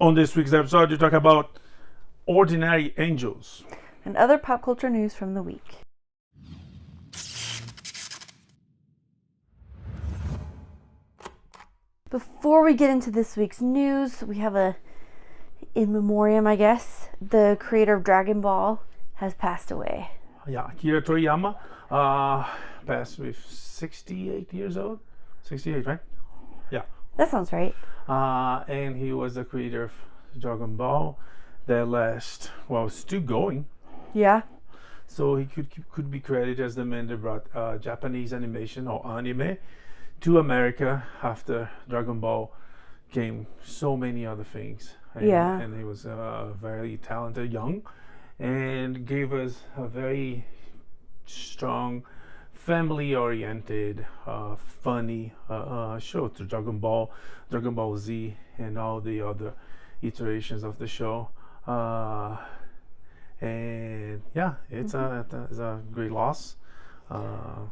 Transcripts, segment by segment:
On this week's episode, you talk about ordinary angels. And other pop culture news from the week. Before we get into this week's news, we have a in memoriam, I guess. The creator of Dragon Ball has passed away. Yeah, Akira Toriyama passed with 68 years old. 68, right? Yeah. That sounds right. And he was the creator of Dragon Ball. That last, well, still going. Yeah. So he could be credited as the man that brought Japanese animation or anime to America after Dragon Ball came so many other things. And he was very talented, young, and gave us a very strong, family-oriented, funny show to Dragon Ball Z, and all the other iterations of the show. And yeah, it's a great loss. Our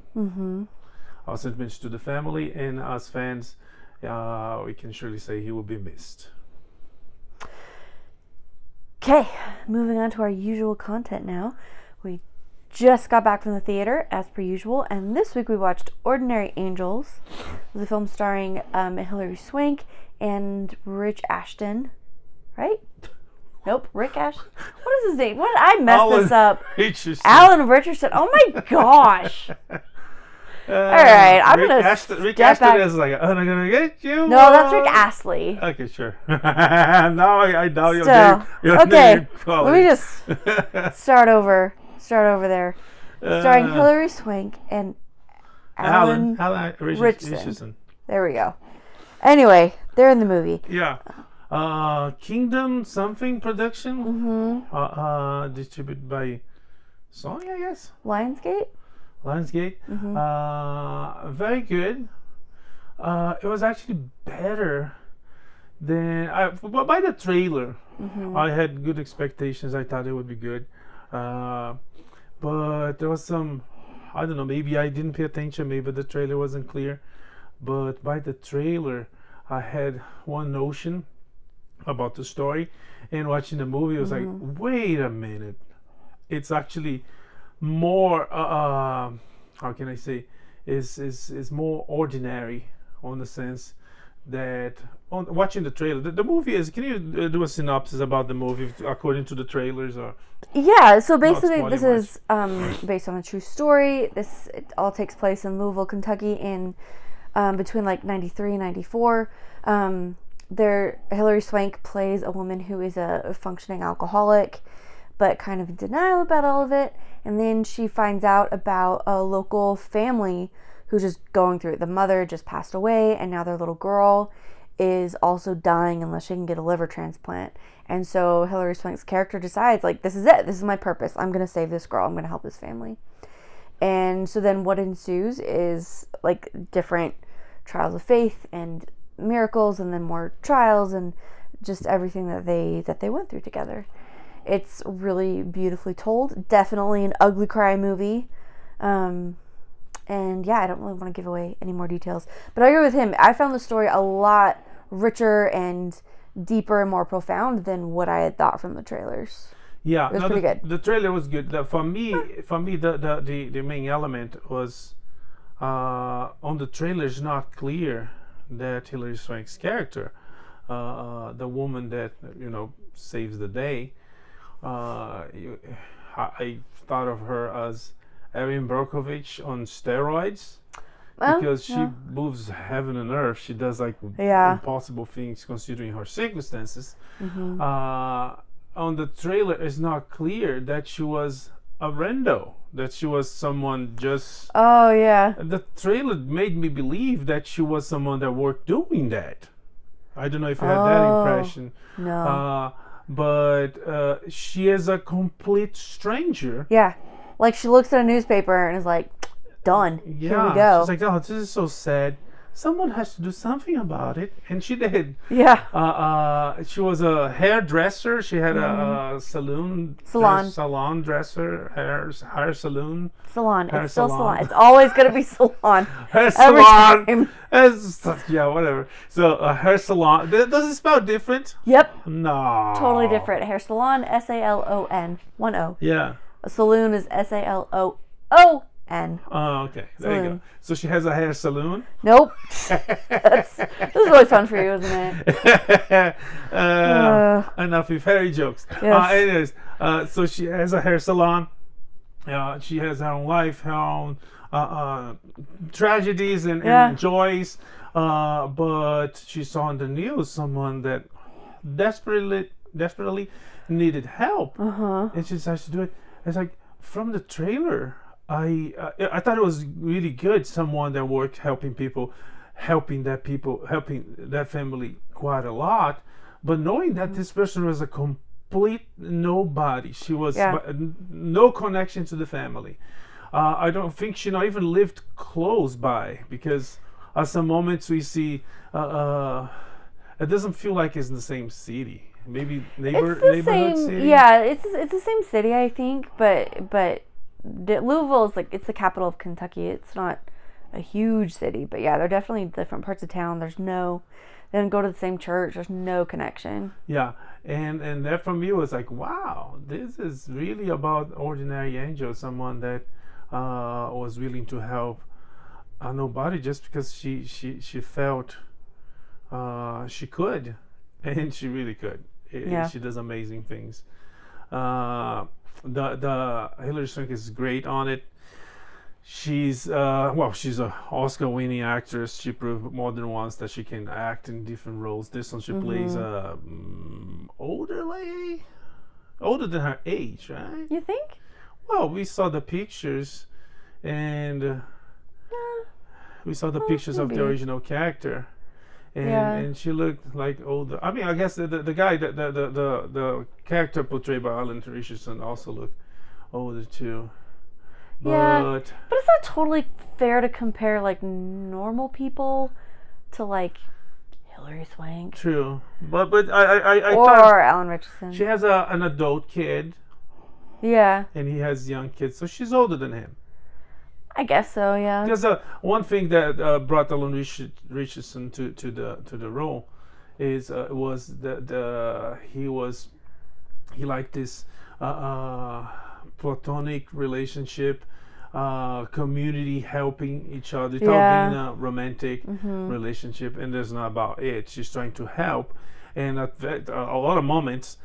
sentiments to the family, and as fans, we can surely say he will be missed. Okay, moving on to our usual content now. We just got back from the theater, as per usual, and this week we watched Ordinary Angels, the film starring Hilary Swank and Rich Ashton, right? Nope, Rick Ash. What is his name? What? I messed this up. Ritchson. Alan Richardson. Oh my gosh. All right, I'm Rick gonna Ashton, Rick step Ashton back. is like, I'm gonna get you. No, that's Rick Astley. Okay, sure. Now I doubt your Still, name. okay. Let me just start over there. Starring Hilary Swank and Alan Ritchson. There we go. Anyway, they're in the movie. Yeah. Kingdom something production. Distributed by Sony, I guess. Lionsgate. Very good. It was actually better than by the trailer. I had good expectations. I thought it would be good, but there was some, I don't know, maybe I didn't pay attention, maybe the trailer wasn't clear, but by the trailer I had one notion about the story, and watching the movie I was like, wait a minute, it's actually more how can I say, is more ordinary, on the sense that on watching the trailer, the movie is, can you do a synopsis about the movie according to the trailers? Or yeah, so basically this is based on a true story. It all takes place in Louisville, Kentucky, in between like 93 and 94. Hilary Swank plays a woman who is a functioning alcoholic, but kind of in denial about all of it. And then she finds out about a local family who's just going through it. The mother just passed away, and now their little girl is also dying unless she can get a liver transplant. And so Hilary Swank's character decides, like, this is it. This is my purpose. I'm going to save this girl. I'm going to help this family. And so then what ensues is, like, different trials of faith and miracles, and then more trials, and just everything that they went through together. It's really beautifully told. Definitely an ugly cry movie. And yeah, I don't really want to give away any more details, but I agree with him. I found the story a lot richer and deeper and more profound than what I had thought from the trailers. Yeah, it was pretty good. The trailer was good. For me, the main element was on the trailer, it's not clear that Hilary Swank's character, the woman that saves the day, I thought of her as Erin Brockovich on steroids, because she moves heaven and earth. She does like impossible things considering her circumstances. On the trailer, it's not clear that she was a rando, that she was someone just... Oh, yeah. The trailer made me believe that she was someone that worked doing that. I don't know if you had that impression. No. But she is a complete stranger. Yeah. Like, she looks at a newspaper and is like, done. Yeah. Here we go. She's like, oh, this is so sad. someone has to do something about it, and she did. Yeah. She was a hairdresser. She had a salon dresser, hair salon. Salon. Hair It's still salon. salon. It's always gonna be salon. Hair Every salon. time. Yeah, whatever. So hair salon. Does it spell different? Yep. No. Totally different. Hair salon, SALON, 1 O. Yeah. A saloon is SALOON. Oh, okay. There you go. So she has a hair saloon? Nope. This is really fun for you, isn't it? Enough with hairy jokes. Yes. Anyways, so she has a hair salon. She has her own life, her own tragedies and joys. But she saw on the news someone that desperately needed help. And she decided to do it. It's like, from the trailer, I thought it was really good. Someone that worked helping that family quite a lot. But knowing that this person was a complete nobody, she was no connection to the family. I don't think she not even lived close by, because at some moments we see it doesn't feel like it's in the same city. Maybe neighborhood city. Yeah, it's the same city, I think, but Louisville is it's the capital of Kentucky. It's not a huge city, but yeah, they're definitely different parts of town. They don't go to the same church. There's no connection. Yeah, and that for me was like, wow, this is really about ordinary angel, someone that was willing to help a nobody just because she felt she could, and she really could. She does amazing things. The Hilary Swank is great on it. She's she's a Oscar-winning actress. She proved more than once that she can act in different roles. This one she plays a older lady, older than her age, right? You think? Well, we saw the pictures, and we saw the pictures of the original character. And she looked like older. I mean, I guess the guy, the character portrayed by Alan Ritchson also looked older too. But it's not totally fair to compare normal people to Hilary Swank. True, but I or thought Alan Ritchson. She has an adult kid. Yeah. And he has young kids, so she's older than him. I guess so, yeah. Because one thing that brought Alan Ritchson to the role was that he liked this platonic relationship, community helping each other. It's all being a romantic relationship, and there's not about it. She's trying to help, and at a lot of moments,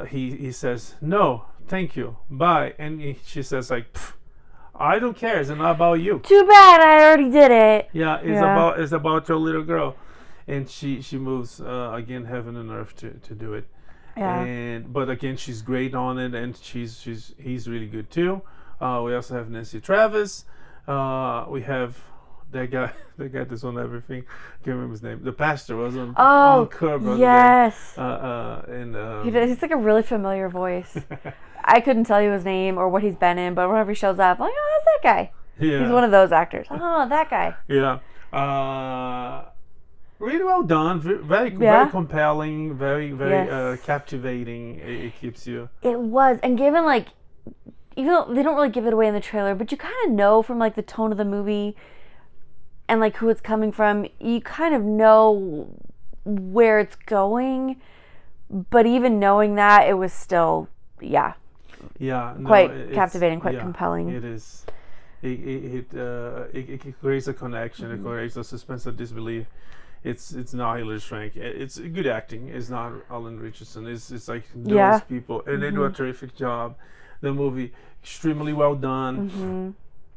he says, "No, thank you, bye," and she says I don't care. It's not about you. Too bad. I already did it. Yeah, it's about your little girl, and she moves again heaven and earth to do it. Yeah. But again, she's great on it, and he's really good too. We also have Nancy Travis. We have that guy that's on everything. Can't remember his name. The pastor was on Curb. Yes. He's like a really familiar voice. I couldn't tell you his name or what he's been in, but whenever he shows up, I'm like, oh, that's that guy. Yeah. He's one of those actors. Oh, that guy. Yeah. Really well done. Very compelling. Very captivating. It keeps you. It was, and given even though they don't really give it away in the trailer, but you kind of know from the tone of the movie and who it's coming from, you kind of know where it's going. But even knowing that, it was still quite captivating, quite compelling. It is. It creates a connection. It creates a suspense of disbelief. It's not Hilary Swank. It's good acting. It's not Alan Ritchson. It's those people, and they do a terrific job. The movie extremely well done.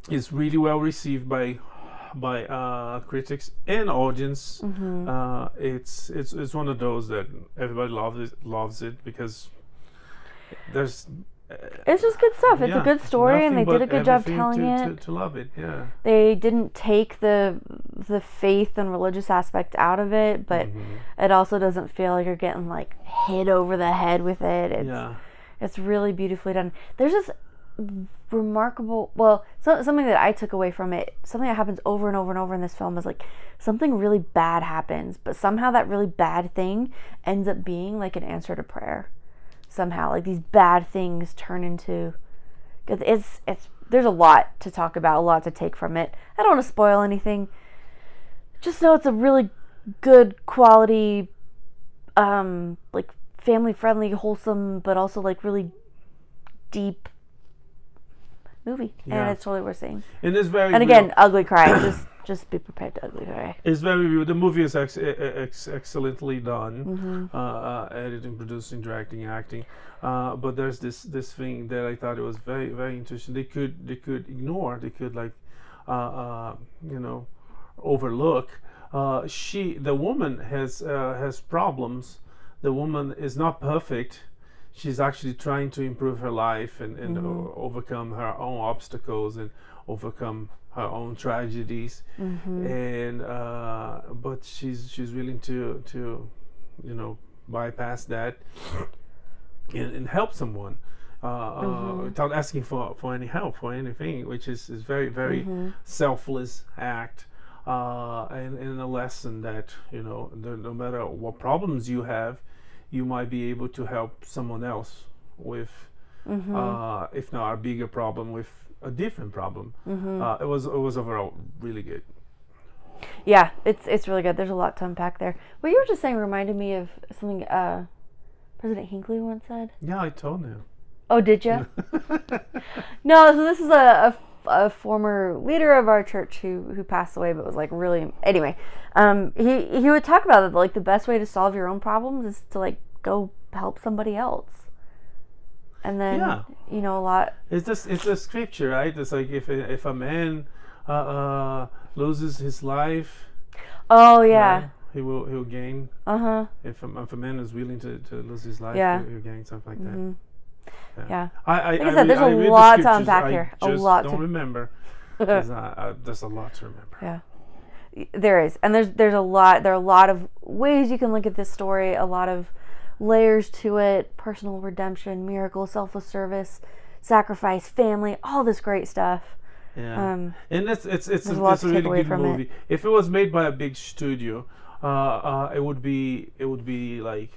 It's really well received by critics and audience. It's one of those that everybody loves it because it's just good stuff. It's a good story, and they did a good job telling it. To love it, yeah. They didn't take the faith and religious aspect out of it, but it also doesn't feel like you're getting hit over the head with it. It's really beautifully done. There's remarkable. Well, something that I took away from it, something that happens over and over and over in this film is like something really bad happens, but somehow that really bad thing ends up being like an answer to prayer. Somehow, like these bad things turn into. It's there's a lot to talk about, a lot to take from it. I don't want to spoil anything. Just know it's a really good quality, like family friendly, wholesome, but also like really deep movie, and it's totally worth seeing. And it's very. And again, ugly cry. Just be prepared to ugly cry. It's very real. The movie is excellently done. Editing, producing, directing, acting. But there's this thing that I thought it was very, very interesting. They could ignore. They could overlook. The woman has problems. The woman is not perfect. She's actually trying to improve her life and overcome her own obstacles and overcome her own tragedies. And but she's willing to bypass that and help someone without asking for any help for anything, which is very, very selfless act. And a lesson that no matter what problems you have, you might be able to help someone else with, if not a bigger problem, with a different problem. It was overall really good. Yeah, it's really good. There's a lot to unpack there. What you were just saying reminded me of something President Hinckley once said. Yeah, I told him. Oh, did you? No, so this is a former leader of our church who passed away, but was like really, anyway, he would talk about it, like the best way to solve your own problems is to like go help somebody else. And then a lot, it's a scripture, right? It's like if a man loses his life, right, he'll gain. If a man is willing to lose his life, he'll gain something like that. Yeah. Like I said, there's a lot to unpack here. I don't remember. There's a lot to remember. Yeah, there is, and there's a lot. There are a lot of ways you can look at this story. A lot of layers to it: personal redemption, miracle, selfless service, sacrifice, family, all this great stuff. Yeah, and it's a really good movie. If it was made by a big studio, it would be like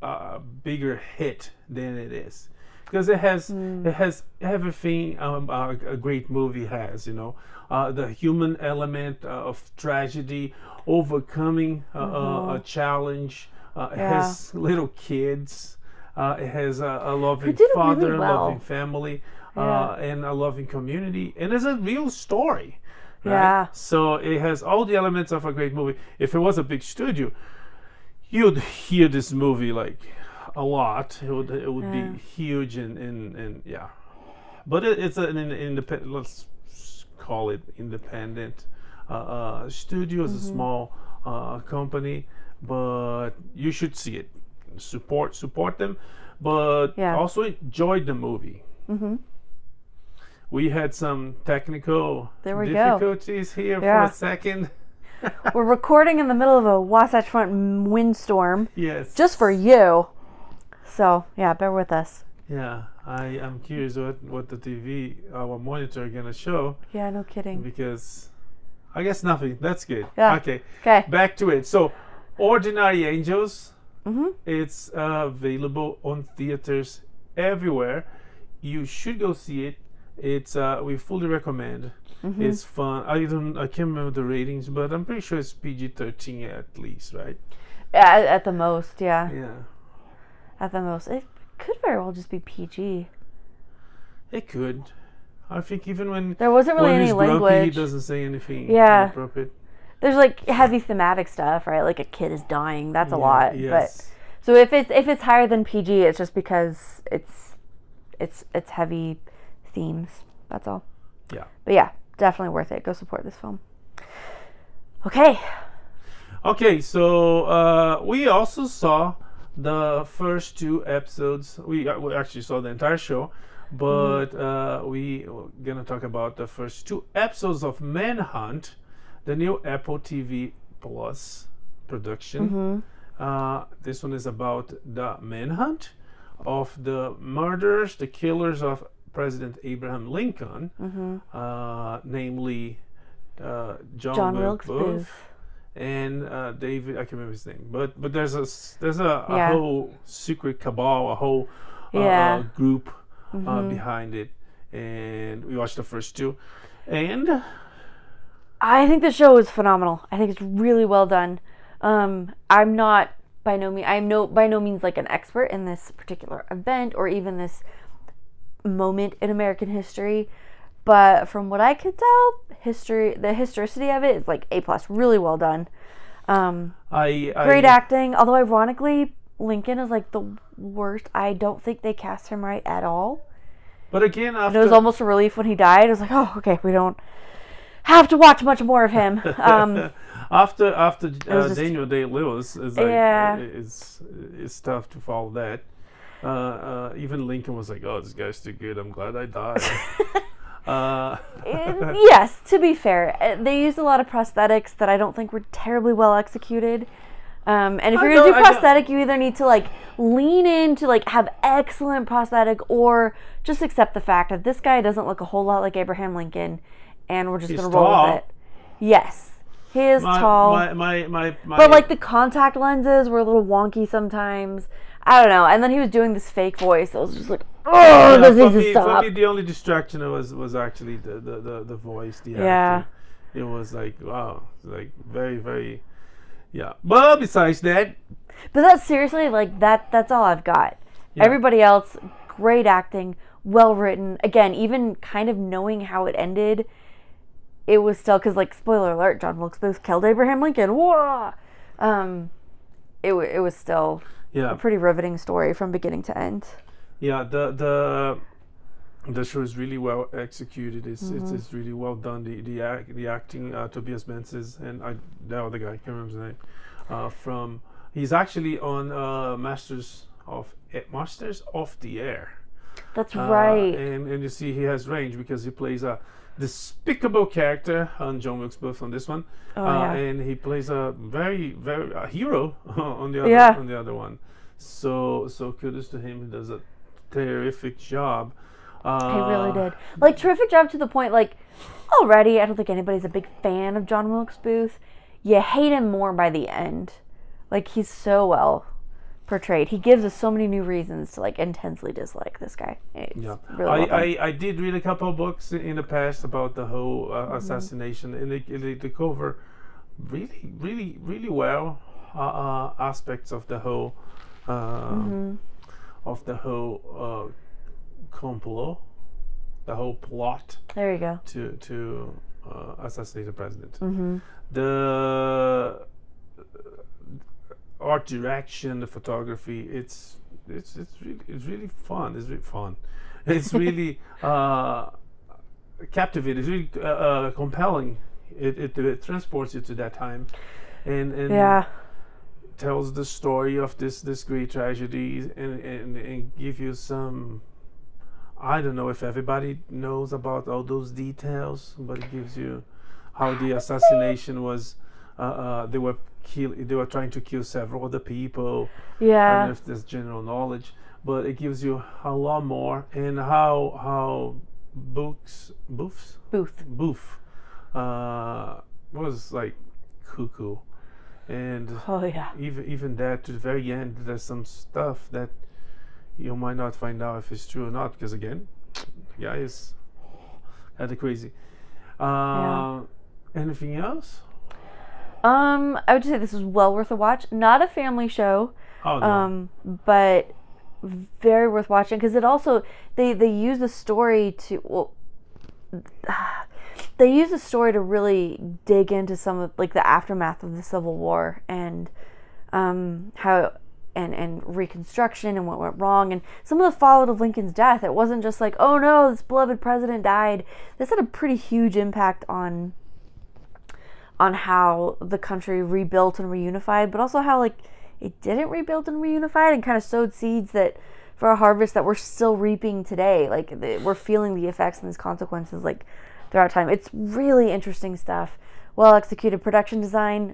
a bigger hit than it is. Because it has everything a great movie has, the human element of tragedy, overcoming a challenge. It has little kids. It has a loving father, really well. Loving family, and a loving community, and it's a real story. Right? Yeah. So it has all the elements of a great movie. If it was a big studio, you'd hear this movie like a lot. It would be huge and yeah, but it's an independent. Let's call it independent studio. It's a small company, but you should see it. Support them, but also enjoy the movie. We had some technical difficulties here for a second. We're recording in the middle of a Wasatch Front windstorm. Yes. Just for you. So, bear with us. Yeah, I am curious what the TV, our monitor, gonna show. Yeah, no kidding. Because I guess nothing. That's good. Yeah. Okay. Back to it. So, Ordinary Angels. It's available on theaters everywhere. You should go see it. It's we fully recommend. It's fun. I can't remember the ratings, but I'm pretty sure it's PG-13 at least, right? Yeah, at the most, yeah. Yeah. At the most, it could very well just be PG. It could. I think even when there wasn't really any language, grumpy, he doesn't say anything inappropriate. There's like heavy thematic stuff, right? Like a kid is dying. That's a lot. Yes. But so if it's higher than PG, it's just because it's heavy themes. That's all. Yeah. But yeah, definitely worth it. Go support this film. Okay. So we also saw the first 2 episodes. We actually saw the entire show, but we're gonna talk about the first 2 episodes of Manhunt, the new Apple TV Plus production. This one is about the manhunt of the murderers, the killers of President Abraham Lincoln, namely John Wilkes Booth. And David, I can't remember his name, but there's a whole secret cabal, a whole group behind it, and we watched the first two, and I think the show is phenomenal. I think it's really well done. I'm not by no means like an expert in this particular event or even this moment in American history. But from what I could tell, the historicity of it is like A+, really well done. Great acting. Although ironically, Lincoln is like the worst. I don't think they cast him right at all. But again, it was almost a relief when he died. I was like, oh, okay, we don't have to watch much more of him. After Daniel Day-Lewis it's tough to follow that. Even Lincoln was like, oh, this guy's too good. I'm glad I died. Yes, to be fair, they used a lot of prosthetics that I don't think were terribly well executed. And if you're gonna do prosthetic, you either need to like lean in to like have excellent prosthetic, or just accept the fact that this guy doesn't look a whole lot like Abraham Lincoln, and we're just gonna roll with it. Yes, he is tall. But like the contact lenses were a little wonky sometimes. I don't know. And then he was doing this fake voice. I was just like, oh, this needs to stop. For me, the only distraction was actually the voice, the acting. It was like, wow, like very, very, But besides that. But that's seriously, like, that's all I've got. Yeah. Everybody else, great acting, well written. Again, even kind of knowing how it ended, it was still, because, like, spoiler alert, John Wilkes Booth killed Abraham Lincoln. Whoa! It was still... a pretty riveting story from beginning to end. Yeah, the show is really well executed. It's really well done. The acting, Tobias Menzies and the other guy, I can't remember his name. He's actually on Masters of the Air. That's right. And you see he has range because he plays a despicable character on John Wilkes Booth on this one, and he plays a very a hero on the other one. So kudos to him. He does a terrific job. He really did. Like, terrific job to the point, like, already I don't think anybody's a big fan of John Wilkes Booth. You hate him more by the end. Like, he's so well portrayed. He gives us so many new reasons to like intensely dislike this guy. It's really I did read a couple of books in the past about the whole assassination, and they cover really well aspects of the whole complot, the whole plot. There you go. To assassinate the president. The art direction, the photography, it's really fun. It's really fun. It's really captivating. It's really compelling. It transports you to that time, and tells the story of this great tragedy, and give you some. I don't know if everybody knows about all those details, but it gives you how the assassination was. They were trying to kill several other people. I don't know if there's general knowledge, but it gives you a lot more, and how Booth was like cuckoo, and even that to the very end, there's some stuff that you might not find out if it's true or not, because again, the guy is kind of crazy. Anything else? I would say this is well worth a watch. Not a family show, but very worth watching, because it also they use the story to really dig into some of like the aftermath of the Civil War and how and Reconstruction and what went wrong and some of the fallout of Lincoln's death. It wasn't just like, oh no, this beloved president died. This had a pretty huge impact on how the country rebuilt and reunified, but also how like it didn't rebuild and reunified, and kind of sowed seeds that for a harvest that we're still reaping today. Like we're feeling the effects and these consequences like throughout time. It's really interesting stuff. Well executed production design,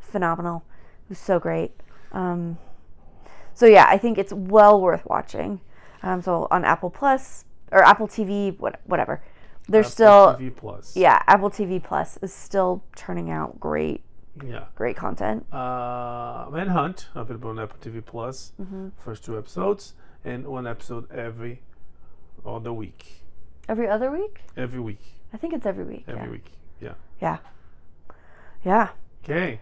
phenomenal. It was so great. So yeah, I think it's well worth watching. So on Apple Plus, or Apple TV, whatever. They're Apple still TV Plus. Yeah, Apple TV Plus is still turning out great content. Manhunt, available on Apple TV Plus. First 2 episodes, and 1 episode every other week. Every other week? Every week. I think it's every week. Every week. Yeah. Yeah. Okay.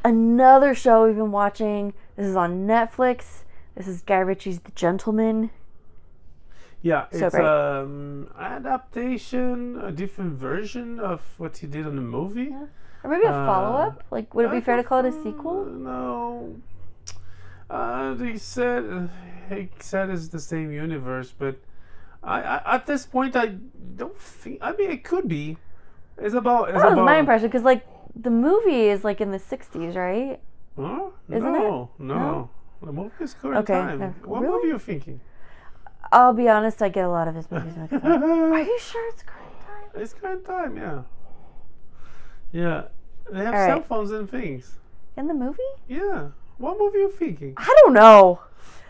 Another show we've been watching. This is on Netflix. This is Guy Ritchie's The Gentleman. Yeah, So it's great. adaptation, a different version of what he did in the movie. Yeah. Or maybe a follow-up? Like, would it be fair to call it a sequel? No. They said it's the same universe, but I at this point I don't think. I mean, it could be. That was my impression, because like the movie is like in the 60s, right? Huh? Isn't it? No. The movie is current time. What really? movie are you thinking? I'll be honest, I get a lot of his movies mixed up. Are you sure it's current time? It's current time, yeah. Yeah. They have All cell right. phones and things. In the movie? Yeah. What movie are you thinking? I don't know.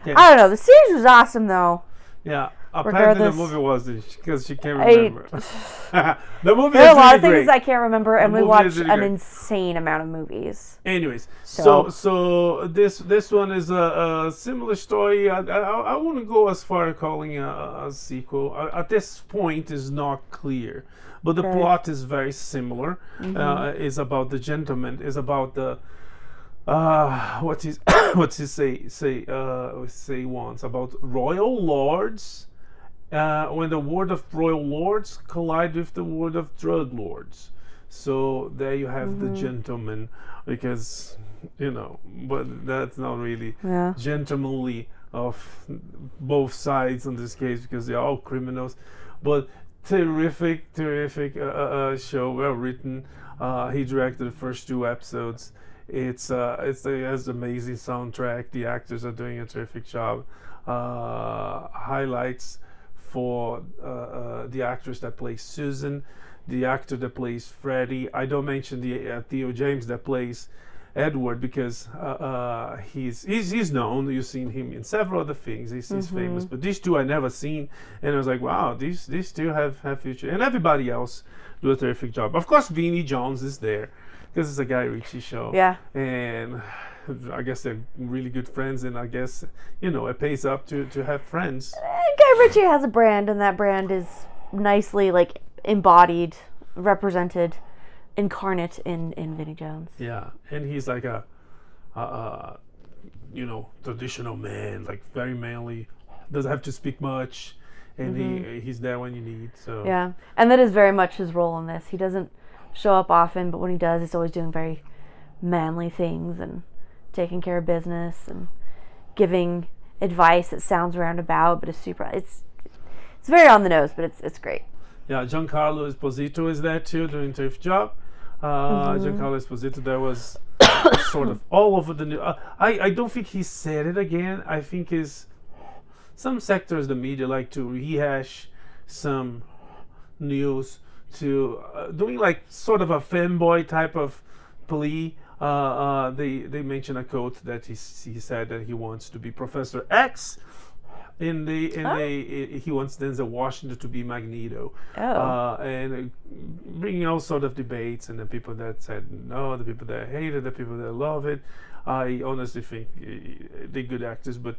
Yeah. I don't know. The series was awesome, though. Yeah. Apparently Regardless, the movie wasn't, because she can't remember. The movie There are is a lot really of things great. I can't remember, and The we movie watched is really an great. insane amount of movies. Anyways, So- so this one is a similar story. I wouldn't go as far as calling a sequel. At this point, is not clear, but the Okay. plot is very similar. Is about the gentleman. Is about the what's he say once about royal lords. When the word of royal lords collide with the word of drug lords. So there you have the gentleman, because, but that's not really gentlemanly of both sides in this case, because they're all criminals. But terrific show, well written. He directed the first 2 episodes. It has amazing soundtrack. The actors are doing a terrific job. Highlights for the actress that plays Susan, the actor that plays Freddy. I don't mention the Theo James that plays Edward, because he's known. You've seen him in several other things. He's famous, but these 2 I never seen, and I was like, wow, these 2 have future, and everybody else do a terrific job. Of course, Vinnie Jones is there, because it's a Guy Ritchie show. Yeah. And I guess they're really good friends, and I guess it pays up to have friends. Guy Ritchie has a brand, and that brand is nicely like embodied, represented, incarnate in Vinnie Jones. Yeah, and he's like a traditional man, like very manly, doesn't have to speak much, and he's there when you need. So Yeah, and that is very much his role in this. He doesn't show up often, but when he does, he's always doing very manly things and taking care of business and giving advice that sounds roundabout, but it's very on the nose, but it's great. Yeah, Giancarlo Esposito is there too, doing a terrific job. Giancarlo Esposito, that was sort of all over the news. I don't think he said it again. I think some sectors of the media like to rehash some news to doing like sort of a fanboy type of plea. They mention a quote that he said that he wants to be Professor X. He wants Denzel Washington to be Magneto. And bringing all sort of debates, and the people that said no, the people that hate it, the people that love it. I honestly think they're good actors, but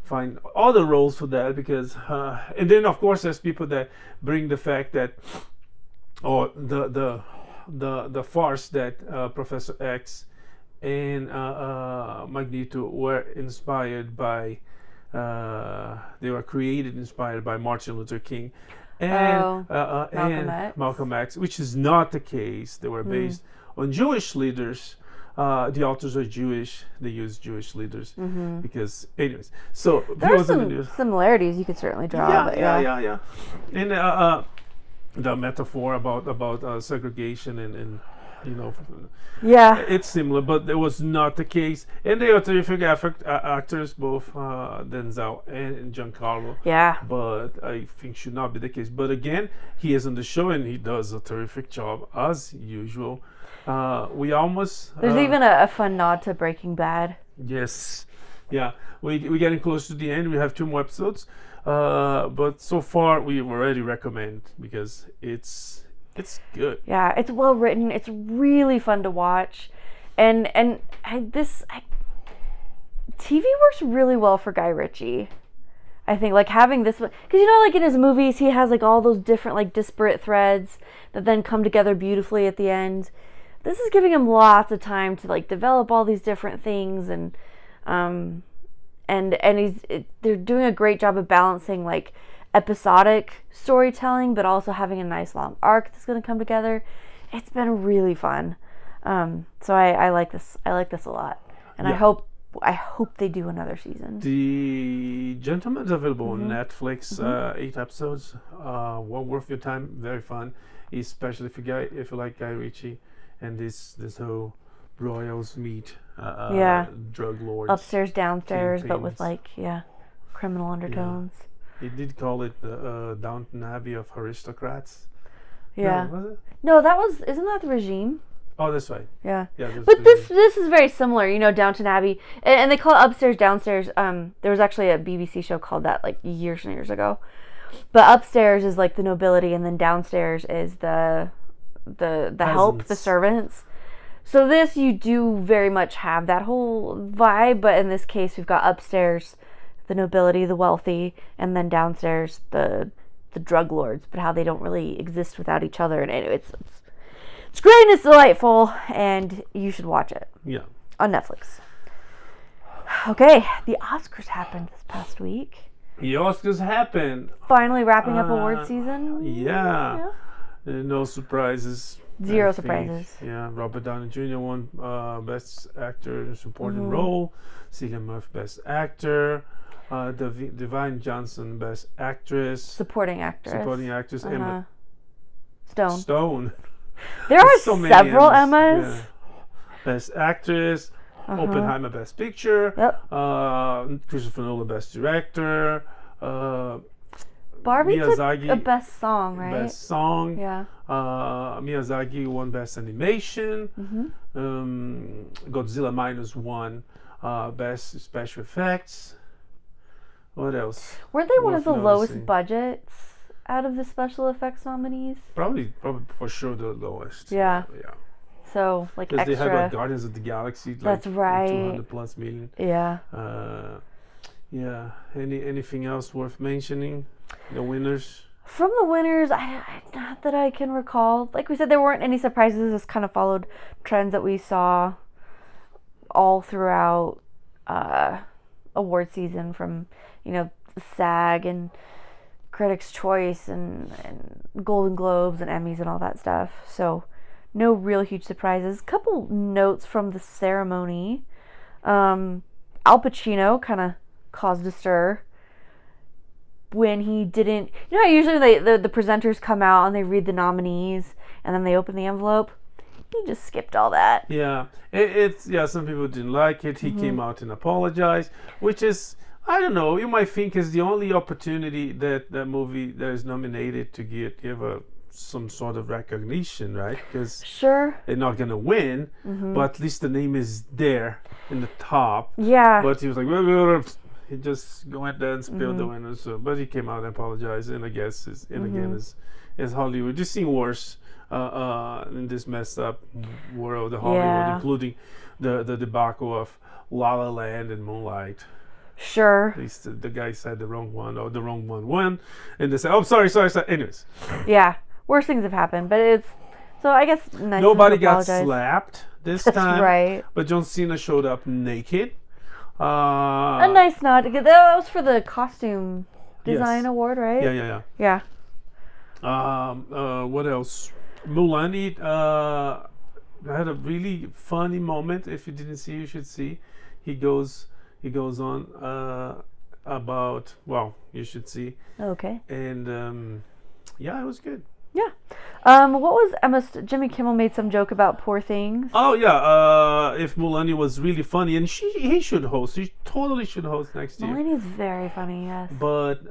find other roles for that, because and then of course there's people that bring the fact that, or the farce that Professor X and Magneto were inspired by. They were inspired by Martin Luther King and Malcolm X, which is not the case. They were based on Jewish leaders. The authors are Jewish. They use Jewish leaders because, anyways. So there are some similarities you could certainly draw. Yeah. And the metaphor about segregation and it's similar, but it was not the case. And they are terrific actors, both Denzel and Giancarlo. Yeah. But I think should not be the case. But again, he is on the show and he does a terrific job as usual. We almost there's even a fun nod to Breaking Bad. Yes. Yeah, we're getting close to the end. We have 2 more episodes, but so far we already recommend because it's good. Yeah, it's well written. It's really fun to watch, and TV works really well for Guy Ritchie. I think like having this one, because like in his movies he has like all those different like disparate threads that then come together beautifully at the end. This is giving him lots of time to like develop all these different things, and they're doing a great job of balancing like episodic storytelling, but also having a nice long arc that's going to come together. It's been really fun. So I like this. I like this a lot, and I hope they do another season. The Gentleman's available on Netflix. 8 episodes. Well worth your time. Very fun, especially if you like Guy Ritchie. And this whole royals meet drug lords. Upstairs, downstairs, but with like, criminal undertones. Yeah. They did call it the Downton Abbey of aristocrats. Yeah. No, was it? No, isn't that the Regime? Oh, that's right. Yeah. Yeah. But this is very similar, Downton Abbey. And they call it upstairs, downstairs. There was actually a BBC show called that like years and years ago. But upstairs is like the nobility, and then downstairs is the help, the servants. So this, you do very much have that whole vibe, but in this case we've got upstairs the nobility, the wealthy, and then downstairs the drug lords, but how they don't really exist without each other. And anyway, it's great and it's delightful, and you should watch it. Yeah. On Netflix. Okay, the Oscars happened this past week. The Oscars happened. Finally wrapping up award season. Yeah. No surprises. Zero surprises. Yeah, Robert Downey Jr. won Best Actor in Supporting Role. Cillian Murphy Best Actor. Divine Johnson Best Actress. Supporting actress. Emma Stone. There are so several Emmas. Yeah. Best Actress. Oppenheimer Best Picture. Yep. Christopher Nolan Best Director. Barbie Miyazaki took a Best Song, right? Best Song. Yeah. Miyazaki won Best Animation. Godzilla -1 Best Special Effects. What else? Weren't they one of the lowest budgets out of the special effects nominees? Probably for sure the lowest. Yeah. Yeah. So like extra. Because they had like Guardians of the Galaxy. Like, that's right. 200+ million. Yeah. Yeah. Anything else worth mentioning? The winners? From the winners, not that I can recall. Like we said, there weren't any surprises. This kind of followed trends that we saw all throughout award season, from SAG and Critics' Choice and Golden Globes and Emmys and all that stuff. So no real huge surprises. Couple notes from the ceremony. Al Pacino kind of caused a stir when he didn't. How usually the presenters come out and they read the nominees and then they open the envelope. He just skipped all that. Yeah, some people didn't like it. He came out and apologized, which is, I don't know, you might think is the only opportunity that movie that is nominated to give some sort of recognition, right? Because sure, they're not gonna win, but at least the name is there in the top. Yeah. But he was like, he just went there and spilled the winners. So, but he came out and apologized, and I guess again is Hollywood. You've seen worse in this messed up world of Hollywood, including the debacle of La La Land and Moonlight. Sure. At least the guy said the wrong one, or the wrong one won, and they said, "Oh, sorry." Anyways. Yeah, worse things have happened, but it's so I guess nice. Nobody got slapped this That's time, right? But John Cena showed up naked. A nice nod. That was for the costume design award, right? Yeah. What else? Mulaney had a really funny moment. If you didn't see, you should see. He goes on about, well, you should see. Okay. And it was good. Yeah. What was Jimmy Kimmel made some joke about Poor Things? Oh yeah. If Mulaney was really funny, and he should host. He totally should host next year. Mulaney is very funny, yes. But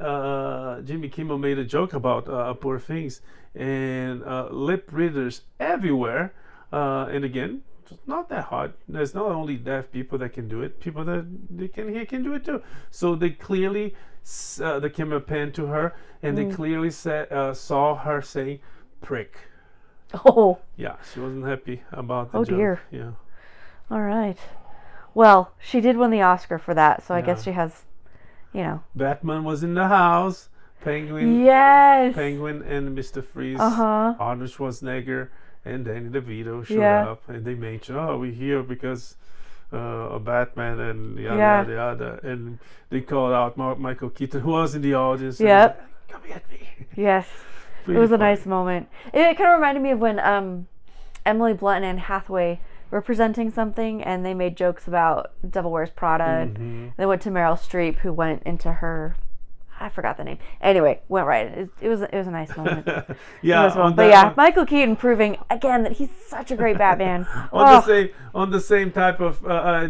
Jimmy Kimmel made a joke about Poor Things, and lip readers everywhere. And again, It's not that hard. There's not only deaf people that can do it. People that he can do it too. So they clearly, the camera panned to her, and they clearly saw her saying, "prick." Oh. Yeah, she wasn't happy about the Oh joke. dear. Yeah. All right. Well, she did win the Oscar for that, so I guess she has, Batman was in the house. Penguin. Yes. Penguin and Mr. Freeze. Arnold Schwarzenegger and Danny DeVito showed up, and they mentioned, we're here because of Batman and yada yada, and they called out Michael Keaton, who was in the audience. Yep. Come at me. Yes. It was a nice moment. It kind of reminded me of when Emily Blunt and Anne Hathaway were presenting something, and they made jokes about Devil Wears Prada. And they went to Meryl Streep, who went into her. I forgot the name. Anyway, went right. It was a nice moment. Michael Keaton proving again that he's such a great Batman. on the same type of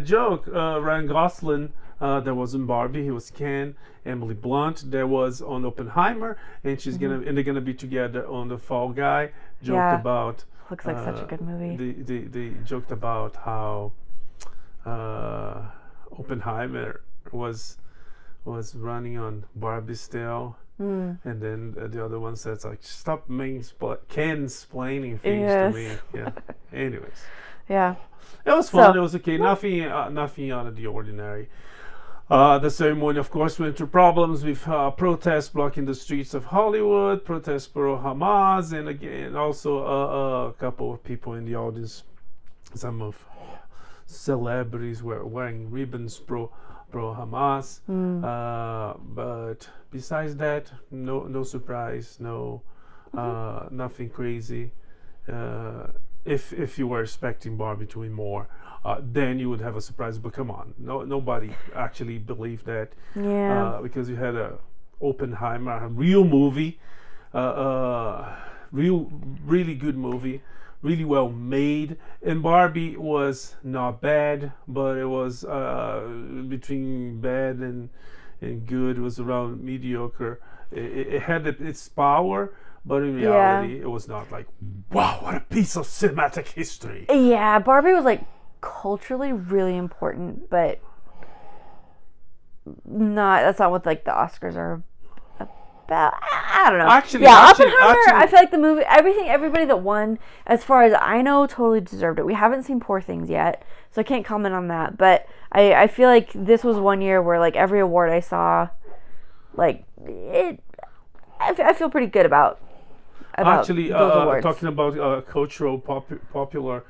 joke, Ryan Gosling. There was in Barbie. He was Ken. Emily Blunt. There was on Oppenheimer, and they're gonna be together on The Fall Guy. Joked about. Looks like such a good movie. They joked about how Oppenheimer was running on Barbie still, and then the other one says like, "Stop mansplaining things to me." Yeah. Anyways. Yeah. It was fun. It was okay. Nothing out of the ordinary. The ceremony, of course, went through problems with protests blocking the streets of Hollywood, protests pro-Hamas, and again, also a couple of people in the audience, some of celebrities were wearing ribbons pro-Hamas. But besides that, no surprise, nothing crazy. If you were expecting Barbie to win more, then you would have a surprise. But come on, nobody actually believed that. Yeah. Because you had a Oppenheimer, a real movie, really good movie, really well made. And Barbie was not bad, but it was between bad and good. It was around mediocre. It had its power. But in reality, it was not like, wow, what a piece of cinematic history. Yeah, Barbie was like culturally really important, but that's not what like the Oscars are about. I don't know. Oppenheimer, I feel like the movie, everybody that won, as far as I know, totally deserved it. We haven't seen Poor Things yet, so I can't comment on that. But I feel like this was one year where like every award I saw, like I feel pretty good about actually those awards. Talking about cultural popular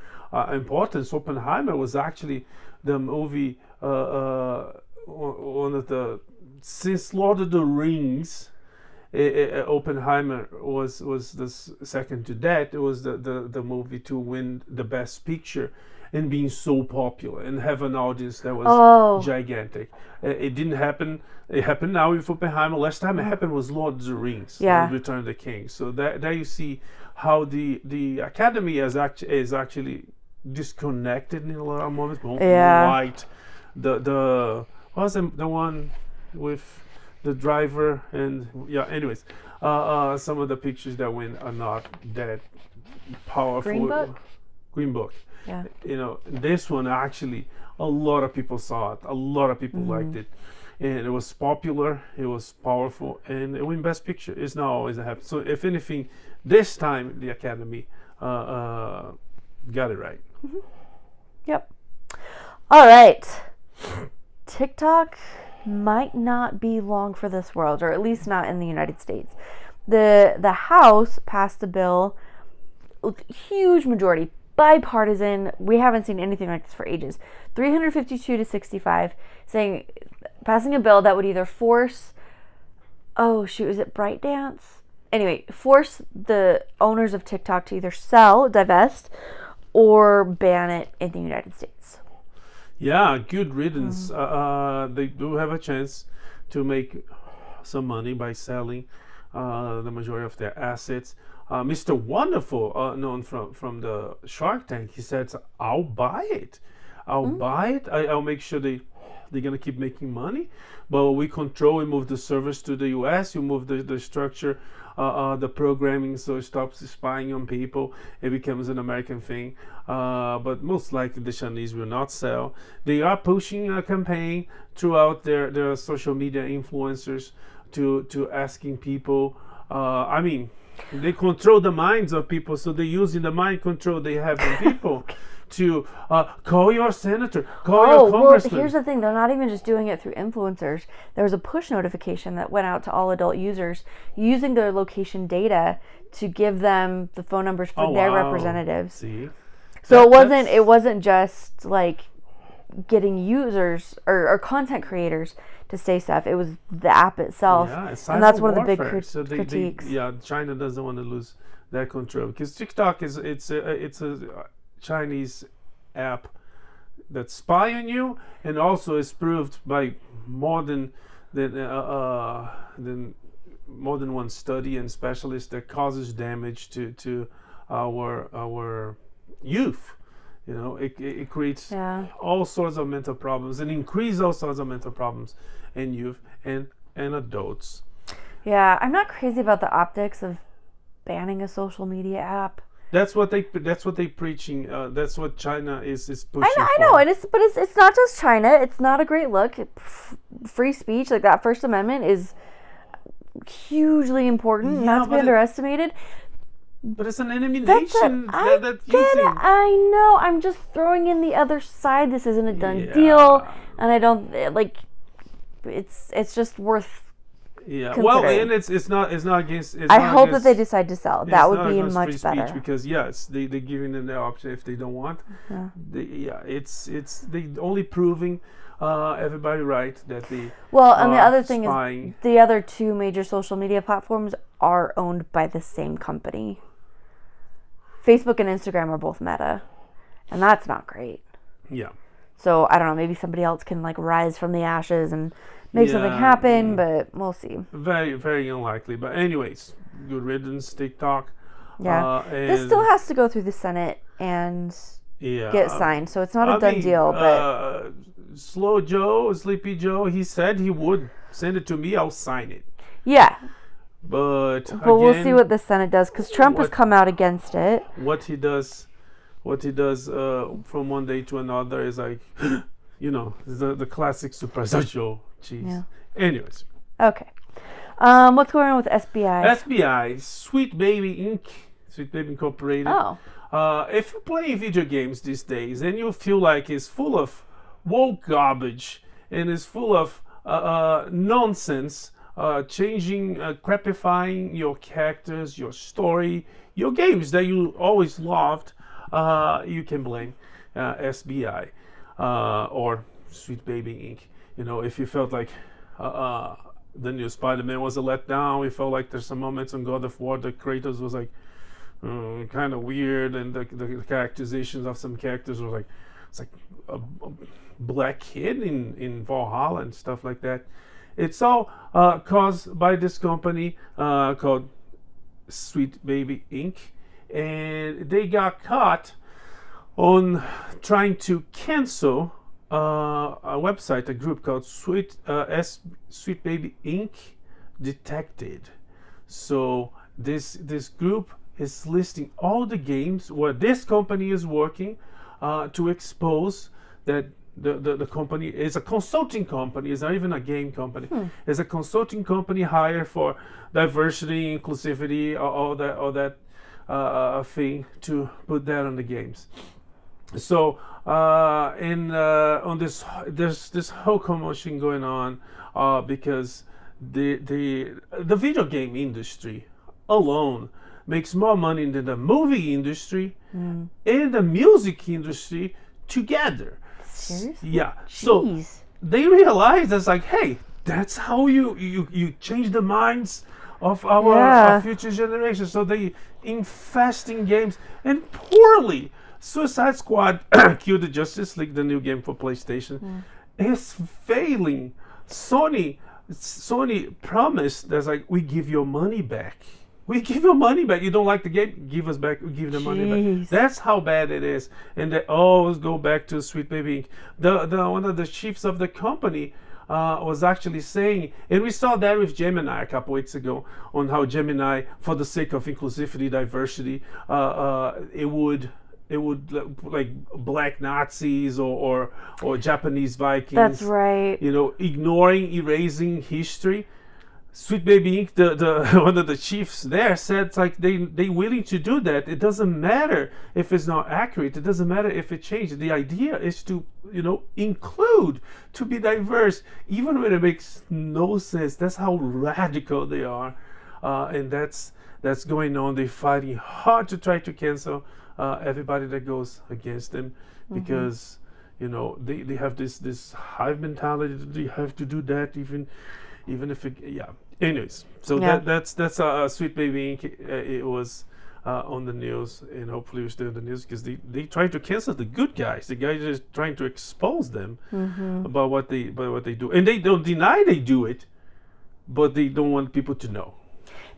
importance. Oppenheimer was actually the movie one of the, since Lord of the Rings, Oppenheimer was the second to that. It was the movie to win the best picture and being so popular and have an audience that was gigantic. It didn't happen. It happened now with Oppenheimer. Last time it happened was Lord of the Rings, Return of the King. So there you see how the Academy is actually disconnected in a lot of moments. Right. The wasn't the one with the driver and anyways, some of the pictures that win are not that powerful. Green Book. Yeah. This one actually, a lot of people saw it. A lot of people liked it. And it was popular, it was powerful, and it won Best Picture. It's not always a happen. So if anything, this time the Academy got it right. Yep. All right. TikTok might not be long for this world, or at least not in the United States. The House passed a bill with huge majority, bipartisan. We haven't seen anything like this for ages. 352 to 65, passing a bill that would either force, is it BrightDance? Anyway, force the owners of TikTok to either divest, or ban it in the United States. Yeah, good riddance. They do have a chance to make some money by selling the majority of their assets. Mr. Wonderful, known from the Shark Tank, he said, "I'll buy it. I'll buy it. I'll make sure they they're gonna keep making money, but we control. We move the servers to the U.S. You move the structure, the programming, so it stops spying on people. It becomes an American thing. But most likely the Chinese will not sell. They are pushing a campaign throughout their social media influencers to asking people. I mean, they control the minds of people, so they're using the mind control they have in people. To call your senator, call your congressman. Well, here's the thing. They're not even just doing it through influencers. There was a push notification that went out to all adult users using their location data to give them the phone numbers for their representatives. See? So it wasn't just like getting users or content creators to say stuff. It was the app itself. Yeah, and that's one of the big critiques. China doesn't want to lose that control because TikTok it's a Chinese app that spy on you, and also is proved by more than one study and specialist that causes damage to our youth. You know, it creates all sorts of mental problems and increase all sorts of mental problems in youth and adults. Yeah, I'm not crazy about the optics of banning a social media app. That's what they preaching. That's what China is pushing. I know, but it's not just China. It's not a great look. Free speech, like that First Amendment, is hugely important, not to be underestimated. But it's an enemy nation that's using. I know. I'm just throwing in the other side. This isn't a done deal, and I don't like. It's just worth. Yeah, well, and it's not against. I hope that they decide to sell. That would be much better. Because yes, they're giving them the option if they don't want. Yeah, it's they only proving everybody right that they. Well, and the other thing is the other two major social media platforms are owned by the same company. Facebook and Instagram are both Meta, and that's not great. Yeah. So I don't know. Maybe somebody else can like rise from the ashes and make something happen, but we'll see. Very, very unlikely. But anyways, good riddance, TikTok. Yeah, this still has to go through the Senate and get signed, so it's not a done deal. But Sleepy Joe, he said he would send it to me. I'll sign it. Yeah. But we'll see what the Senate does, because Trump has come out against it. What he does from one day to another is like, you know, the classic Surprise Joe cheese. Yeah. Anyways. Okay. What's going on with SBI? SBI, Sweet Baby Inc., Sweet Baby Incorporated. Oh. If you play video games these days and you feel like it's full of woke garbage and it's full of nonsense, changing, crapifying your characters, your story, your games that you always loved, you can blame SBI or Sweet Baby Inc. You know, if you felt like the new Spider-Man was a letdown, we felt like there's some moments on God of War the Kratos was like kind of weird, and the characterizations of some characters were like, it's like a black kid in Valhalla and stuff like that. It's all caused by this company called Sweet Baby Inc. And they got caught on trying to cancel a website, a group called Sweet Baby Inc. Detected. So this group is listing all the games where this company is working to expose that the company is a consulting company. It's not even a game company. It's a consulting company hired for diversity, inclusivity, all that thing to put that on the games. So on this, there's this whole commotion going on because the video game industry alone makes more money than the movie industry and the music industry together. Seriously? Yeah. Jeez. So they realize that's like, hey, that's how you change the minds of our future generations. So they invest in games, and poorly. Suicide Squad killed the Justice League, the new game for PlayStation, is failing. Sony promised that's like, we give your money back. We give you money back. You don't like the game? Give us back. We give the money back. That's how bad it is. And they always go back to Sweet Baby Inc. The one of the chiefs of the company was actually saying, and we saw that with Gemini a couple weeks ago, on how Gemini, for the sake of inclusivity, diversity, it would like black Nazis or Japanese Vikings. That's right. You know, erasing history. Sweet Baby Inc., the one of the chiefs there said it's like they willing to do that. It doesn't matter if it's not accurate. It doesn't matter if it changed. The idea is to, you know, include, to be diverse, even when it makes no sense. That's how radical they are, and that's going on. They're fighting hard to try to cancel everybody that goes against them, because you know they have this hive mentality. They have to do that even if it, anyways, so that's Sweet Baby Inc. It was on the news, and hopefully we're still in the news, because they try to cancel the good guys. The guys are just trying to expose them about what they do, and they don't deny they do it, but they don't want people to know.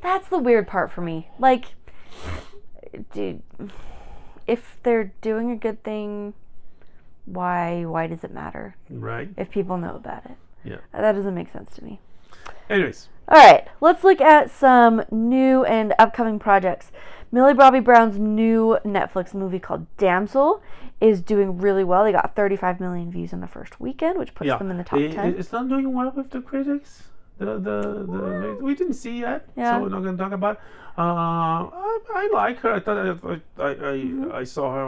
That's the weird part for me. Like, dude, if they're doing a good thing, why does it matter? Right. If people know about it. Yeah. That doesn't make sense to me. Anyways. All right, let's look at some new and upcoming projects. Millie Bobby Brown's new Netflix movie called Damsel is doing really well. They got 35 million views in the first weekend, which puts them in the top 10. It's not doing well with the critics. We didn't see yet, so we're not going to talk about it. I like her. I thought I saw her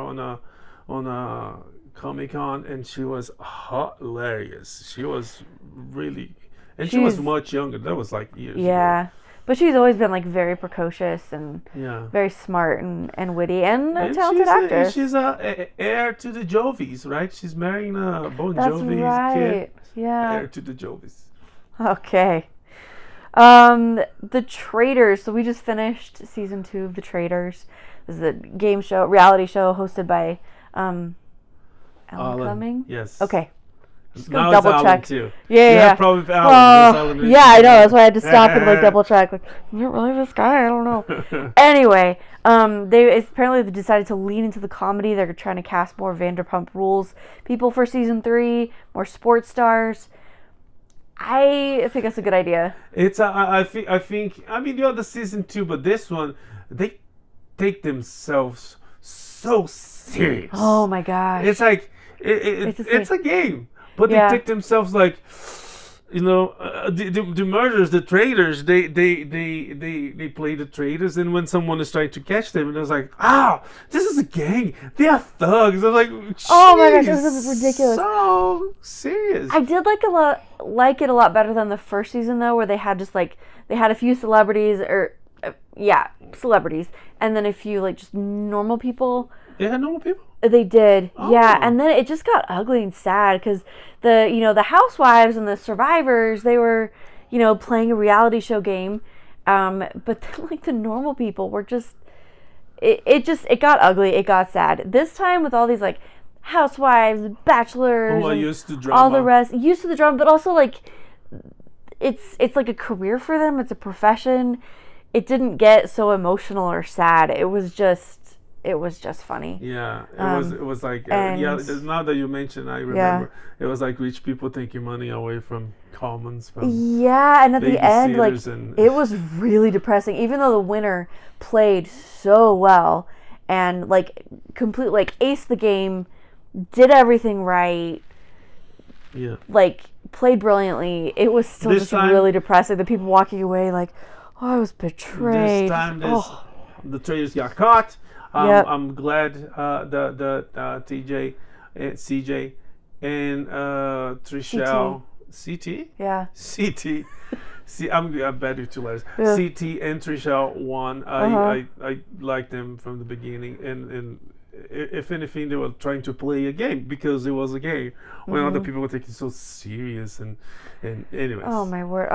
on a Comic-Con, and she was hilarious. She was really, and she was much younger. That was like years ago. But she's always been like very precocious and very smart and witty and a talented actress. She's a heir to the Jovis, right? She's marrying Bon Jovi's kid. Yeah. Heir to the Jovis. Okay. The Traitors. So we just finished season 2 of The Traitors. This is a game show, reality show hosted by Alan Cumming? Yes. Okay. Just go now double it's check. Alan too. Yeah. Probably Alan. Yeah, I know. That's why I had to stop and like double check. Like, is it really this guy? I don't know. Anyway, they decided to lean into the comedy. They're trying to cast more Vanderpump Rules people for season 3, more sports stars. I think that's a good idea. It's I think the other season 2, but this one, they take themselves so serious. Oh my gosh! It's like it's a game, but they take themselves like, you know, the murderers, the traitors. They play the traitors, and when someone is trying to catch them, and it's like, this is a gang. They are thugs. I'm like, oh my gosh, this is ridiculous. So serious. I did like it a lot better than the first season though, where they had a few celebrities celebrities, and then a few like just normal people. They had normal people? They did, yeah. And then it just got ugly and sad because the housewives and the survivors, they were, playing a reality show game, but then like the normal people were just, it got ugly, it got sad. This time with all these like housewives, bachelors, used to drama. All the rest, used to the drama, but also like it's like a career for them. It's a profession. It didn't get so emotional or sad. It was just funny. Yeah, it was like now that you mention, I remember it was like rich people taking money away from commons. And at the end, like it was really depressing. Even though the winner played so well and like completely like aced the game, did everything right. Yeah. Like played brilliantly. It was still really depressing. The people walking away like, I was betrayed. This time, the traitors got caught. I'm glad the TJ, CJ, and Trishelle, CT? Yeah. CT. See, I'm bad with 2 letters. Yeah. CT and Trishelle won. I liked them from the beginning, and if anything, they were trying to play a game because it was a game when other people were taking it so serious and anyways. Oh my word!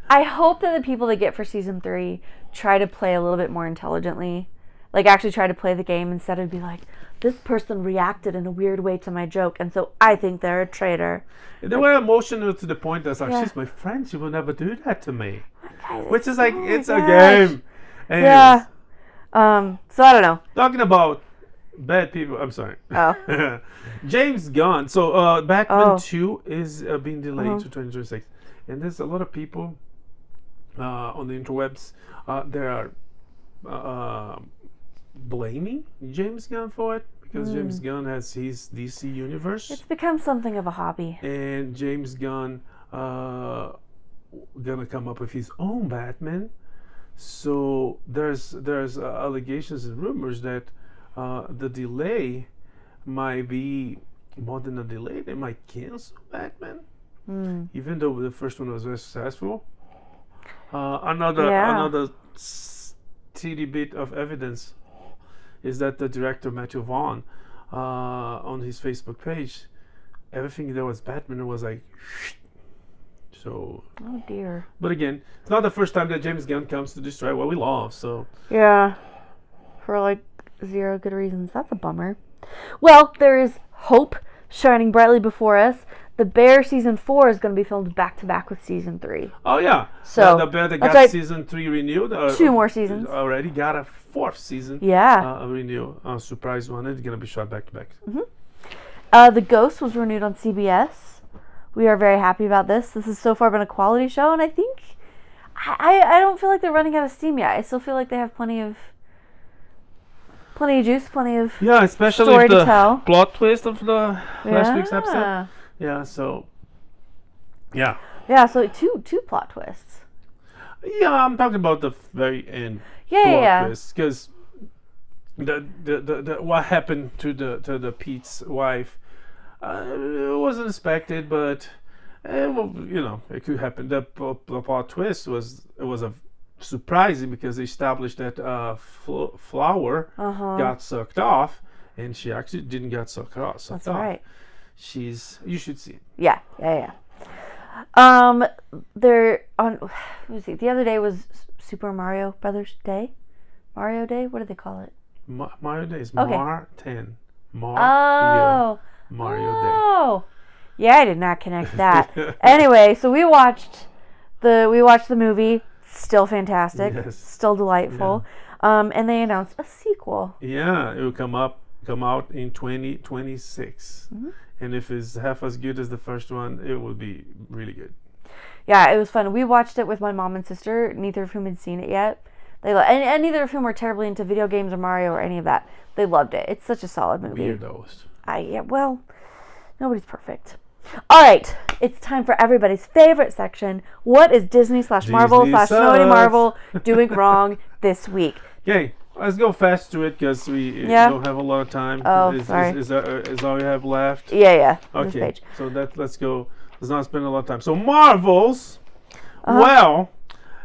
I hope that the people that get for season 3 try to play a little bit more intelligently. Like actually try to play the game instead of be like, this person reacted in a weird way to my joke, and so I think they're a traitor. They were emotional to the point that she's my friend. She will never do that to me. which is like it's a game. Anyways, yeah. So I don't know. Talking about bad people. I'm sorry. Oh. James Gunn. So Batman 2 is being delayed to 2026, and there's a lot of people on the interwebs. They are blaming James Gunn for it because James Gunn has his DC universe. It's become something of a hobby. And James Gunn gonna come up with his own Batman. So there's allegations and rumors that the delay might be more than a delay. They might cancel Batman, even though the first one was very successful. Another tiddy bit of evidence is that the director Matthew Vaughn on his Facebook page, everything that was Batman was like. So. Oh dear. But again, it's not the first time that James Gunn comes to destroy what we love. So. Yeah. For like zero good reasons. That's a bummer. Well, there is hope shining brightly before us. The Bear season 4 is going to be filmed back to back with season 3. Oh yeah. So the Bear that got season 3 renewed. 2 more seasons. Already got a 4th season. Yeah. Renewed. Surprise one. It's going to be shot back to back. The Ghost was renewed on CBS. We are very happy about this. This has so far been a quality show, and I think I don't feel like they're running out of steam yet. I still feel like they have plenty of juice, plenty of especially story the to tell. Plot twist of the last week's episode. Yeah, so so two plot twists. Yeah, I'm talking about the very end plot twist because the what happened to the Pete's wife. It wasn't expected, but it could happen. The plot twist was surprising because they established that Flower got sucked off, and she actually didn't get sucked off. That's right. You should see it. Yeah. They're on. Let me see. The other day was Super Mario Brothers Day. Mario Day. What do they call it? Mario Day is Mario Day. Yeah, I did not connect that. Anyway, so we watched the movie. Still fantastic. Yes. Still delightful. Yeah. And they announced a sequel. Yeah, it will come out in 2026. And if it's half as good as the first one, it will be really good. Yeah, it was fun. We watched it with my mom and sister, neither of whom had seen it yet. And neither of whom were terribly into video games or Mario or any of that. They loved it. It's such a solid movie. Weirdos. Well, nobody's perfect. All right, it's time for everybody's favorite section. What is Disney/Marvel/Sony Marvel doing wrong this week? Okay, let's go fast through it because we don't have a lot of time. Oh, sorry. Is all we have left? Yeah. Okay, so let's go. Let's not spend a lot of time. So Marvels. Well,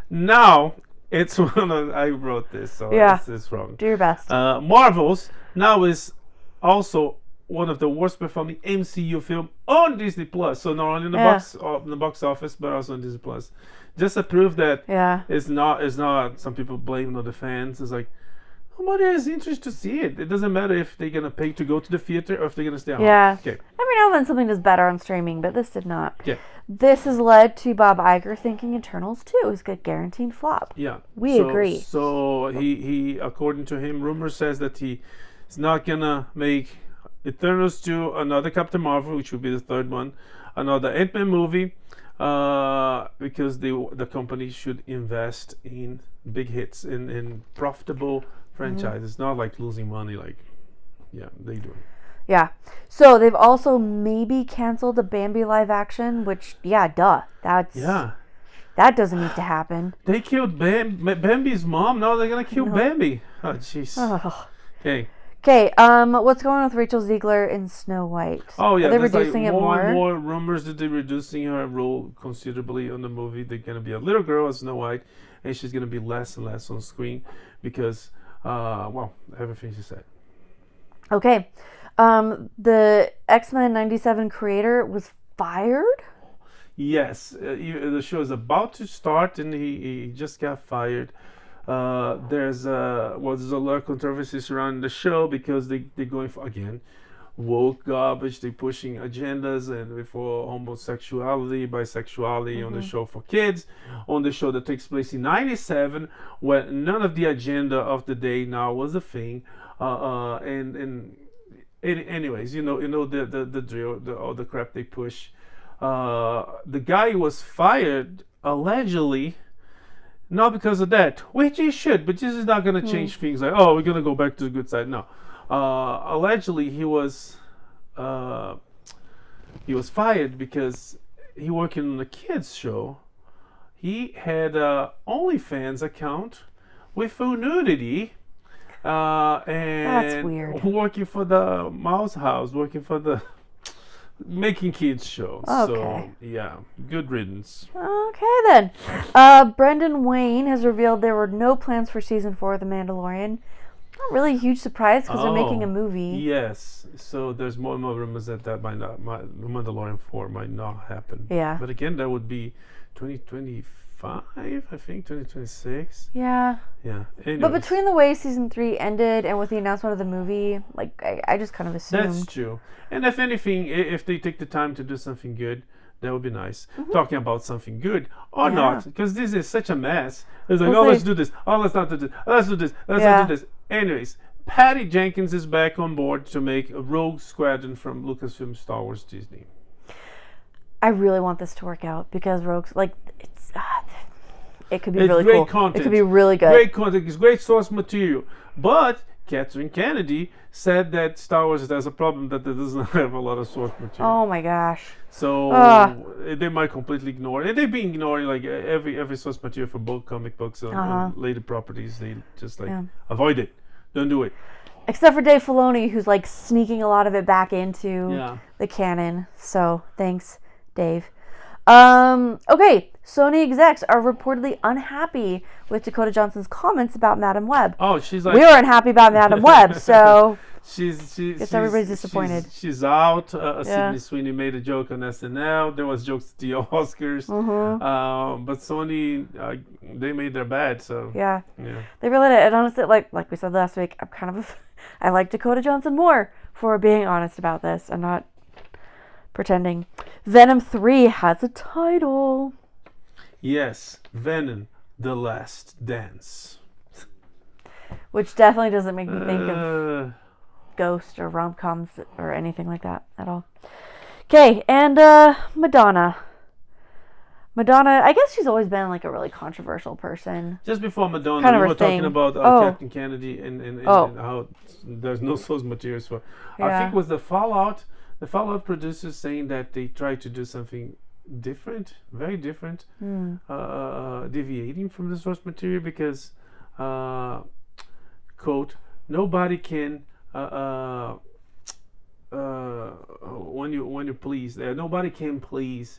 now it's one of I wrote this, so this is wrong. Do your best. Marvels now is also one of the worst performing MCU film on Disney Plus. So not only in the box office, but also on Disney Plus. Just to prove that it's not. Some people blame on the fans. It's like nobody has interest to see it. It doesn't matter if they're gonna pay to go to the theater or if they're gonna stay home. Yeah. Okay. Every now and then something does better on streaming, but this did not. Yeah. This has led to Bob Iger thinking Eternals 2 is a guaranteed flop. Yeah. We agree. So he according to him, rumor says that he is not gonna make Eternals 2, another Captain Marvel, which will be the third one, another Ant-Man movie, because the company should invest in big hits, in profitable franchises, not like losing money they do. Yeah. So they've also maybe canceled the Bambi live action, which, that doesn't need to happen. They killed Bambi's mom, now they're going to kill Bambi. Oh, jeez. Okay, what's going on with Rachel Zegler in Snow White? Oh, yeah. Are they reducing it more? And more rumors that they're reducing her role considerably on the movie. They're going to be a little girl as Snow White, and she's going to be less and less on screen because, everything she said. Okay. The X-Men 97 creator was fired? Yes. The show is about to start, and he just got fired. There's a lot of controversy surrounding the show because they're going for, again, woke garbage. They pushing agendas and for homosexuality, bisexuality on the show for kids, on the show that takes place in '97, where none of the agenda of the day now was a thing. Anyways, you know the drill, all the crap they push. The guy was fired allegedly. Not because of that, which he should, but this is not going to change things. Like, oh, we're going to go back to the good side. No, allegedly he was fired because he working on a kids show. He had a OnlyFans account with full nudity, and that's weird. Working for the Mouse House, working for the making kids shows. Okay. So yeah, good riddance. Okay then. Brendan Wayne has revealed there were no plans for season 4 of The Mandalorian. Not really a huge surprise because they're making a movie. Yes. So there's more and more rumors that might not, Mandalorian 4 might not happen. Yeah. But again, that would be 2025, I think, 2026. Yeah. Yeah. Anyways. But between the way season 3 ended and with the announcement of the movie, like I just kind of assumed. That's true. And if anything, if they take the time to do something good, that would be nice. Talking about something good or not, because this is such a mess. It's like, let's do this. Oh, let's not do this. Let's do this. Let's not do this. Anyways, Patty Jenkins is back on board to make a Rogue Squadron from Lucasfilm Star Wars Disney. I really want this to work out because Rogue's like it could be really great cool. Content. It could be really good. Great content. It's great source material. But Kathleen Kennedy said that Star Wars has a problem that it doesn't have a lot of source material. Oh my gosh. So they might completely ignore it. And they've been ignoring like every source material for both comic books and later properties. They just avoid it. Don't do it. Except for Dave Filoni, who's like sneaking a lot of it back into the canon. So thanks, Dave. Okay, Sony execs are reportedly unhappy with Dakota Johnson's comments about Madam Web. Oh, she's like... We were unhappy about Madam Web, so... Guess everybody's disappointed. She's out. Sydney Sweeney made a joke on SNL. There was jokes at the Oscars. But Sony, they made their bed, so... Yeah. They really did. And honestly, like we said last week, I'm kind of... I like Dakota Johnson more for being honest about this. I'm not pretending. Venom 3 has a title. Yes, Venom, The Last Dance. Which definitely doesn't make me think of Ghost or rom-coms or anything like that at all. Okay, and Madonna. Madonna, I guess she's always been like a really controversial person. Just before Madonna, we were talking about Captain Kennedy and how there's no source materials for. I think it was the Fallout producers saying that they tried to do something different, very different, deviating from the source material because, quote, nobody can when you please, nobody can please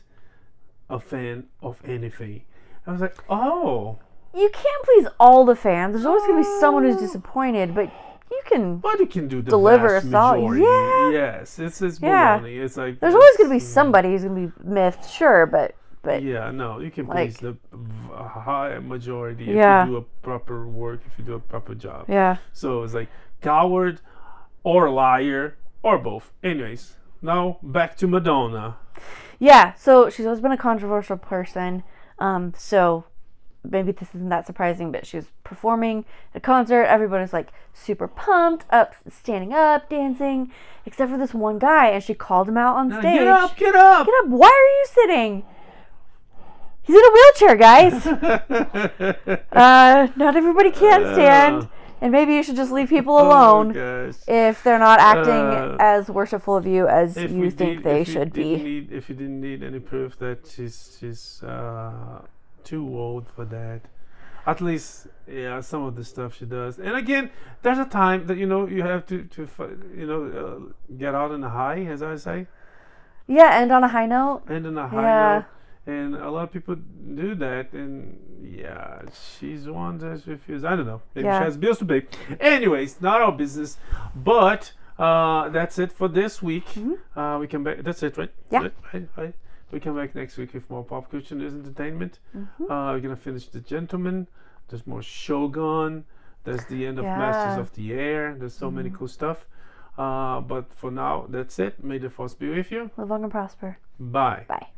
a fan of anything. I was like, oh, you can't please all the fans. There's always going to be someone who's disappointed, but you can do the deliver vast a solid. majority. Yeah. Yes, it's baloney. It's like there's always going to be somebody who's going to be miffed, sure, but yeah, no, you can please the high majority if you do a proper work, if you do a proper job. Yeah. So it's like coward or liar or both. Anyways, now back to Madonna. Yeah, so she's always been a controversial person. So maybe this isn't that surprising, but she was performing at a concert. Everybody's like super pumped, up, standing up, dancing, except for this one guy, and she called him out on stage. Get up! Get up! Get up! Why are you sitting? He's in a wheelchair, guys. Not everybody can stand. And maybe you should just leave people alone if they're not acting as worshipful of you as you think they should be. If you didn't need any proof that she's too old for that. At least, some of the stuff she does. And again, there's a time that, you have to get out on a high, as I say. Yeah, and on a high note. Note. And a lot of people do that, and she's one that's refused. I don't know. Maybe she has bills to pay. Anyways, not our business. But that's it for this week. Mm-hmm. We come back. That's it, right? Yeah. Right. We come back next week with more pop culture news, entertainment. Mm-hmm. We're gonna finish The Gentleman. There's more Shogun. There's the end of Masters of the Air. There's so many cool stuff. But for now, that's it. May the force be with you. Live long and prosper. Bye. Bye.